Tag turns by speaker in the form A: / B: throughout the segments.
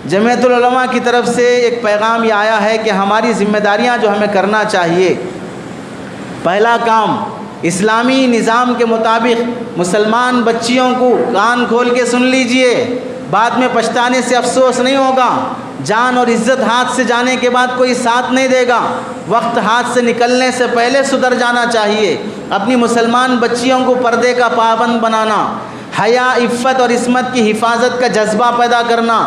A: جمعیت العلماء کی طرف سے ایک پیغام یہ آیا ہے کہ ہماری ذمہ داریاں جو ہمیں کرنا چاہیے، پہلا کام اسلامی نظام کے مطابق مسلمان بچیوں کو کان کھول کے سن لیجئے، بعد میں پچھتانے سے افسوس نہیں ہوگا۔ جان اور عزت ہاتھ سے جانے کے بعد کوئی ساتھ نہیں دے گا، وقت ہاتھ سے نکلنے سے پہلے سدھر جانا چاہیے۔ اپنی مسلمان بچیوں کو پردے کا پابند بنانا، حیا، عفت اور عصمت کی حفاظت کا جذبہ پیدا کرنا،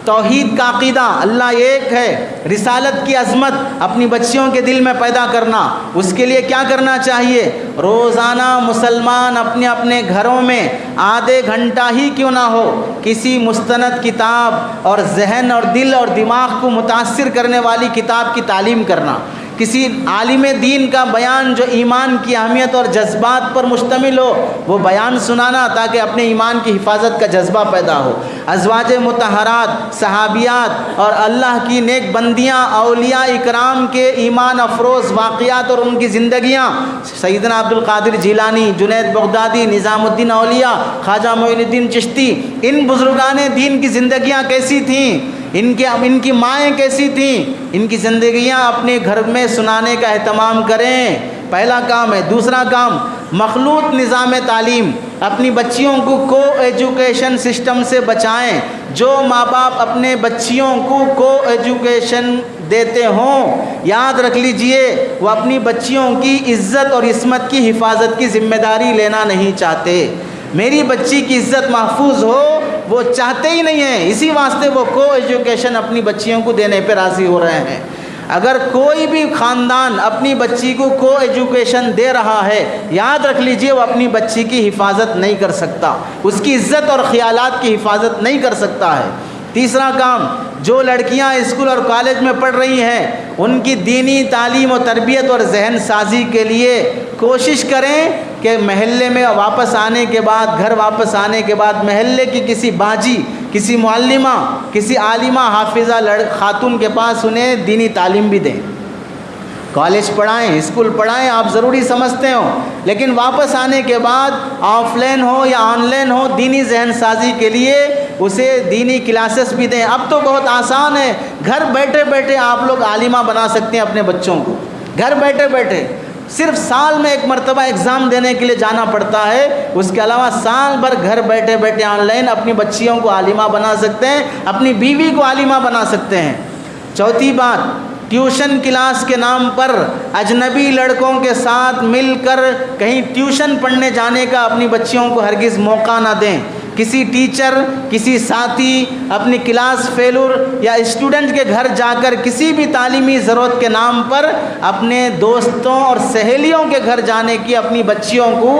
A: توحید کا عقیدہ اللہ ایک ہے، رسالت کی عظمت اپنی بچیوں کے دل میں پیدا کرنا۔ اس کے لیے کیا کرنا چاہیے؟ روزانہ مسلمان اپنے اپنے گھروں میں آدھے گھنٹہ ہی کیوں نہ ہو کسی مستند کتاب اور ذہن اور دل اور دماغ کو متاثر کرنے والی کتاب کی تعلیم کرنا، کسی عالم دین کا بیان جو ایمان کی اہمیت اور جذبات پر مشتمل ہو وہ بیان سنانا تاکہ اپنے ایمان کی حفاظت کا جذبہ پیدا ہو۔ ازواج مطہرات، صحابیات اور اللہ کی نیک بندیاں، اولیاء اکرام کے ایمان افروز واقعات اور ان کی زندگیاں، سیدنا عبد القادر جیلانی، جنید بغدادی، نظام الدین اولیاء، خواجہ معین الدین چشتی، ان بزرگان دین کی زندگیاں کیسی تھیں، ان کی مائیں کیسی تھیں، ان کی زندگیاں اپنے گھر میں سنانے کا اہتمام کریں، پہلا کام ہے۔ دوسرا کام مخلوط نظام تعلیم، اپنی بچیوں کو ایجوکیشن سسٹم سے بچائیں۔ جو ماں باپ اپنے بچیوں کو ایجوکیشن دیتے ہوں، یاد رکھ لیجئے وہ اپنی بچیوں کی عزت اور عصمت کی حفاظت کی ذمہ داری لینا نہیں چاہتے۔ میری بچی کی عزت محفوظ ہو وہ چاہتے ہی نہیں ہیں، اسی واسطے وہ ایجوکیشن اپنی بچیوں کو دینے پہ راضی ہو رہے ہیں۔ اگر کوئی بھی خاندان اپنی بچی کو ایجوکیشن دے رہا ہے، یاد رکھ لیجئے وہ اپنی بچی کی حفاظت نہیں کر سکتا، اس کی عزت اور خیالات کی حفاظت نہیں کر سکتا ہے۔ تیسرا کام، جو لڑکیاں اسکول اور کالج میں پڑھ رہی ہیں ان کی دینی تعلیم و تربیت اور ذہن سازی کے لیے کوشش کریں کہ محلے میں واپس آنے کے بعد، گھر واپس آنے کے بعد محلے کی کسی باجی، کسی معلمہ، کسی عالمہ حافظہ خاتون کے پاس انہیں دینی تعلیم بھی دیں۔ کالج پڑھائیں، اسکول پڑھائیں، آپ ضروری سمجھتے ہو، لیکن واپس آنے کے بعد آف لائن ہو یا آن لائن ہو دینی ذہن سازی کے لیے اسے دینی کلاسز بھی دیں۔ اب تو بہت آسان ہے، گھر بیٹھے بیٹھے آپ لوگ عالمہ بنا سکتے ہیں اپنے بچوں کو، گھر بیٹھے بیٹھے۔ صرف سال میں ایک مرتبہ ایگزام دینے کے لیے جانا پڑتا ہے، اس کے علاوہ سال بھر گھر بیٹھے بیٹھے آن لائن اپنی بچیوں کو عالمہ بنا سکتے ہیں، اپنی بیوی کو عالمہ بنا سکتے ہیں۔ چوتھی بات، ٹیوشن کلاس کے نام پر اجنبی لڑکوں کے ساتھ مل کر کہیں ٹیوشن پڑھنے جانے کا اپنی بچیوں کو ہرگز موقع نہ دیں۔ کسی ٹیچر، کسی ساتھی اپنی کلاس فیلور یا اسٹوڈنٹ کے گھر جا کر کسی بھی تعلیمی ضرورت کے نام پر اپنے دوستوں اور سہیلیوں کے گھر جانے کی اپنی بچیوں کو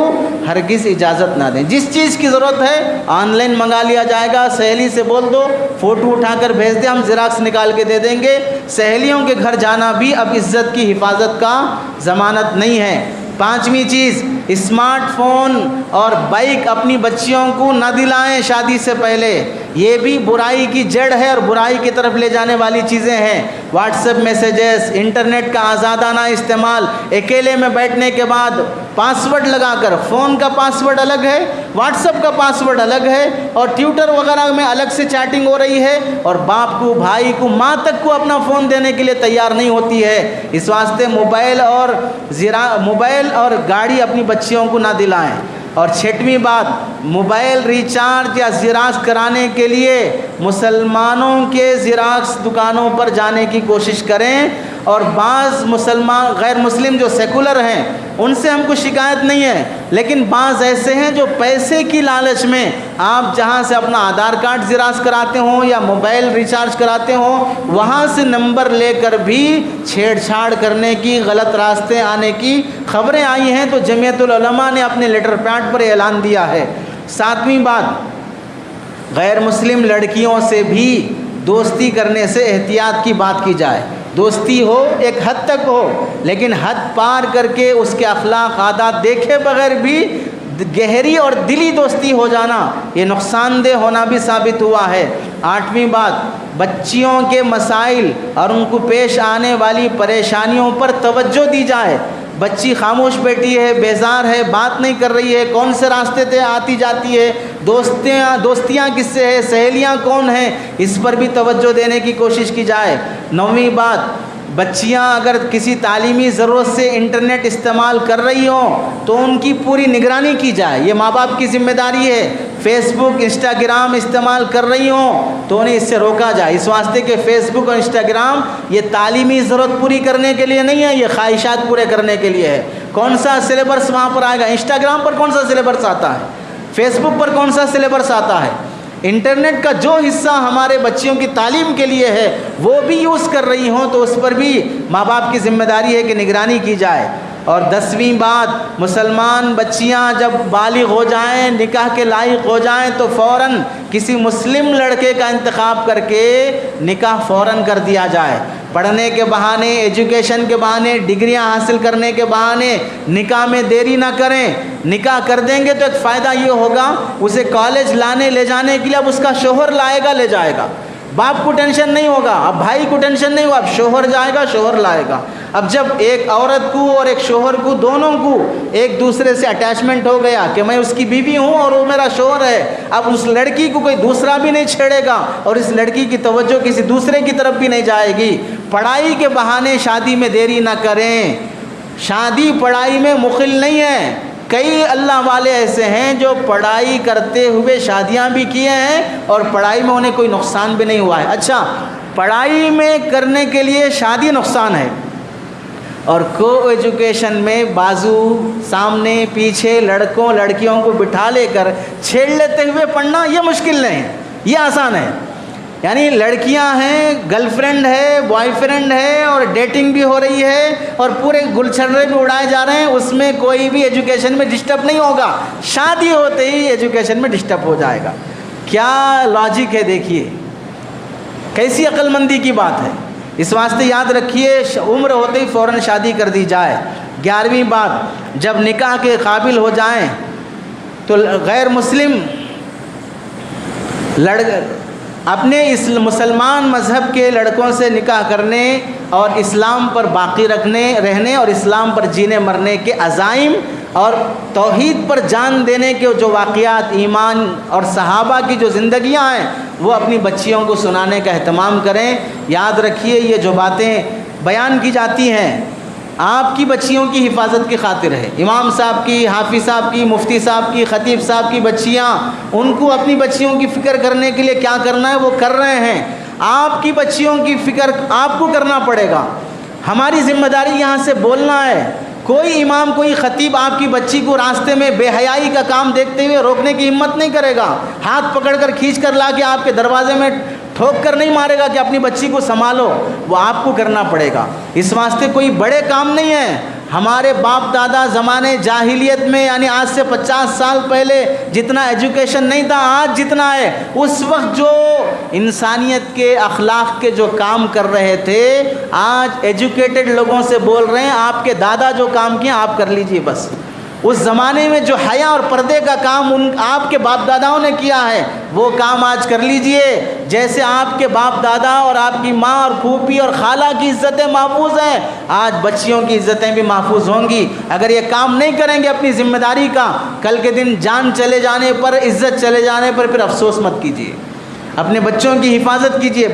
A: ہرگز اجازت نہ دیں۔ جس چیز کی ضرورت ہے آن لائن منگا لیا جائے گا، سہیلی سے بول دو فوٹو اٹھا کر بھیج دیں، ہم زیراکس نکال کے دے دیں گے۔ سہیلیوں کے گھر جانا بھی اب عزت کی حفاظت کا ضمانت نہیں ہے۔ پانچویں چیز، اسمارٹ فون اور بائک اپنی بچیوں کو نہ دلائیں شادی سے پہلے، یہ بھی برائی کی جڑ ہے اور برائی کی طرف لے جانے والی چیزیں ہیں۔ واٹس ایپ میسیجز، انٹرنیٹ کا آزادانہ استعمال، اکیلے میں بیٹھنے کے بعد پاسورڈ لگا کر، فون کا پاسورڈ الگ ہے، واٹس ایپ کا پاسورڈ الگ ہے، اور ٹویٹر وغیرہ میں الگ سے چیٹنگ ہو رہی ہے، اور باپ کو، بھائی کو، ماں تک کو اپنا فون دینے کے لیے تیار نہیں ہوتی ہے۔ اس واسطے موبائل اور گاڑی اپنی بچیوں کو نہ دلائیں۔ اور چھٹویں بات، موبائل ریچارج یا زیراکس کرانے کے لیے مسلمانوں کے زیراکس دکانوں پر جانے کی کوشش کریں، اور بعض غیر مسلم جو سیکولر ہیں ان سے ہم کو شکایت نہیں ہے، لیکن بعض ایسے ہیں جو پیسے کی لالچ میں آپ جہاں سے اپنا آدھار کارڈ زیراکس کراتے ہوں یا موبائل ریچارج کراتے ہوں وہاں سے نمبر لے کر بھی چھیڑ چھاڑ کرنے کی، غلط راستے آنے کی خبریں آئی ہیں، تو جمعیت العلماء نے اپنے لیٹر پیڈ پر اعلان دیا ہے۔ ساتویں بات، غیر مسلم لڑکیوں سے بھی دوستی کرنے سے احتیاط کی بات کی جائے۔ دوستی ہو ایک حد تک ہو، لیکن حد پار کر کے اس کے اخلاق عادات دیکھے بغیر بھی گہری اور دلی دوستی ہو جانا یہ نقصان دہ ہونا بھی ثابت ہوا ہے۔ آٹھویں بات، بچیوں کے مسائل اور ان کو پیش آنے والی پریشانیوں پر توجہ دی جائے۔ بچی خاموش بیٹھی ہے، بیزار ہے، بات نہیں کر رہی ہے، کون سے راستے سے آتی جاتی ہے، دوستیاں کس سے ہے، سہیلیاں کون ہیں، اس پر بھی توجہ دینے کی کوشش کی جائے۔ 9ویں بات، بچیاں اگر کسی تعلیمی ضرورت سے انٹرنیٹ استعمال کر رہی ہوں تو ان کی پوری نگرانی کی جائے، یہ ماں باپ کی ذمہ داری ہے۔ فیس بک، انسٹاگرام استعمال کر رہی ہوں تو انہیں اس سے روکا جائے، اس واسطے کہ فیس بک اور انسٹاگرام یہ تعلیمی ضرورت پوری کرنے کے لیے نہیں ہے، یہ خواہشات پورے کرنے کے لیے ہے۔ کون سا سلیبس وہاں پر آئے گا؟ انسٹاگرام پر کون سا سلیبس آتا ہے؟ فیس بک پر کون سا سلیبس آتا ہے؟ انٹرنیٹ کا جو حصہ ہمارے بچیوں کی تعلیم کے لیے ہے وہ بھی یوز کر رہی ہوں تو اس پر بھی ماں باپ کی ذمہ داری ہے کہ نگرانی کی جائے۔ اور 10ویں بات، مسلمان بچیاں جب بالغ ہو جائیں، نکاح کے لائق ہو جائیں تو فوراً کسی مسلم لڑکے کا انتخاب کر کے نکاح فوراً کر دیا جائے۔ پڑھنے کے بہانے، ایجوکیشن کے بہانے، ڈگریاں حاصل کرنے کے بہانے نکاح میں دیری نہ کریں۔ نکاح کر دیں گے تو ایک فائدہ یہ ہوگا، اسے کالج لانے لے جانے کے لیے اب اس کا شوہر لائے گا، لے جائے گا، باپ کو ٹینشن نہیں ہوگا، اب بھائی کو ٹینشن نہیں ہوگا، اب شوہر جائے گا، شوہر لائے گا۔ اب جب ایک عورت کو اور ایک شوہر کو، دونوں کو ایک دوسرے سے اٹیچمنٹ ہو گیا کہ میں اس کی بیوی ہوں اور وہ میرا شوہر ہے، اب اس لڑکی کو کوئی دوسرا بھی نہیں چھیڑے گا اور اس لڑکی کی توجہ کسی دوسرے کی طرف بھی نہیں جائے گی۔ پڑھائی کے بہانے شادی میں دیری نہ کریں، شادی پڑھائی میں مخل نہیں ہے۔ کئی اللہ والے ایسے ہیں جو پڑھائی کرتے ہوئے شادیاں بھی کیے ہیں اور پڑھائی میں انہیں کوئی نقصان بھی نہیں ہوا ہے۔ اچھا، پڑھائی میں کرنے کے لیے شادی نقصان ہے اور کو ایجوکیشن میں بازو سامنے پیچھے لڑکوں لڑکیوں کو بٹھا لے کر چھیڑ لیتے ہوئے پڑھنا یہ مشکل نہیں ہے، یہ آسان ہے۔ یعنی لڑکیاں ہیں، گرل فرینڈ ہے، بوائے فرینڈ ہے اور ڈیٹنگ بھی ہو رہی ہے اور پورے گلچھرے بھی اڑائے جا رہے ہیں، اس میں کوئی بھی ایجوکیشن میں ڈسٹرب نہیں ہوگا، شادی ہوتے ہی ایجوکیشن میں ڈسٹرب ہو جائے گا۔ کیا لاجک ہے، دیکھیے کیسی عقل مندی کی بات ہے۔ اس واسطے یاد رکھیے، عمر ہوتے ہی فوراً شادی کر دی جائے۔ 11ویں بات، جب نکاح کے قابل ہو جائیں تو غیر مسلم اپنے اس مسلمان مذہب کے لڑکوں سے نکاح کرنے اور اسلام پر باقی رہنے اور اسلام پر جینے مرنے کے عزائم اور توحید پر جان دینے کے جو واقعات، ایمان اور صحابہ کی جو زندگیاں ہیں وہ اپنی بچیوں کو سنانے کا اہتمام کریں۔ یاد رکھیے، یہ جو باتیں بیان کی جاتی ہیں آپ کی بچیوں کی حفاظت کی خاطر ہے۔ امام صاحب کی، حافظ صاحب کی، مفتی صاحب کی، خطیب صاحب کی بچیاں، ان کو اپنی بچیوں کی فکر کرنے کے لیے کیا کرنا ہے وہ کر رہے ہیں۔ آپ کی بچیوں کی فکر آپ کو کرنا پڑے گا۔ ہماری ذمہ داری یہاں سے بولنا ہے۔ کوئی امام، کوئی خطیب آپ کی بچی کو راستے میں بے حیائی کا کام دیکھتے ہوئے روکنے کی ہمت نہیں کرے گا، ہاتھ پکڑ کر کھینچ کر لا کے آپ کے دروازے میں ٹھوک کر نہیں مارے گا کہ اپنی بچی کو سنبھالو، وہ آپ کو کرنا پڑے گا۔ اس واسطے کوئی بڑے کام نہیں ہے۔ ہمارے باپ دادا زمانے جاہلیت میں، یعنی آج سے 50 سال پہلے جتنا ایجوکیشن نہیں تھا، آج جتنا ہے، اس وقت جو انسانیت کے، اخلاق کے جو کام کر رہے تھے، آج ایجوکیٹڈ لوگوں سے بول رہے ہیں آپ کے دادا جو کام کیے آپ کر لیجئے بس۔ اس زمانے میں جو حیا اور پردے کا کام آپ کے باپ داداؤں نے کیا ہے وہ کام آج کر لیجئے۔ جیسے آپ کے باپ دادا اور آپ کی ماں اور پھوپھی اور خالہ کی عزتیں محفوظ ہیں، آج بچیوں کی عزتیں بھی محفوظ ہوں گی۔ اگر یہ کام نہیں کریں گے اپنی ذمہ داری کا، کل کے دن جان چلے جانے پر، عزت چلے جانے پر پھر افسوس مت کیجیے۔ اپنے بچوں کی حفاظت کیجیے۔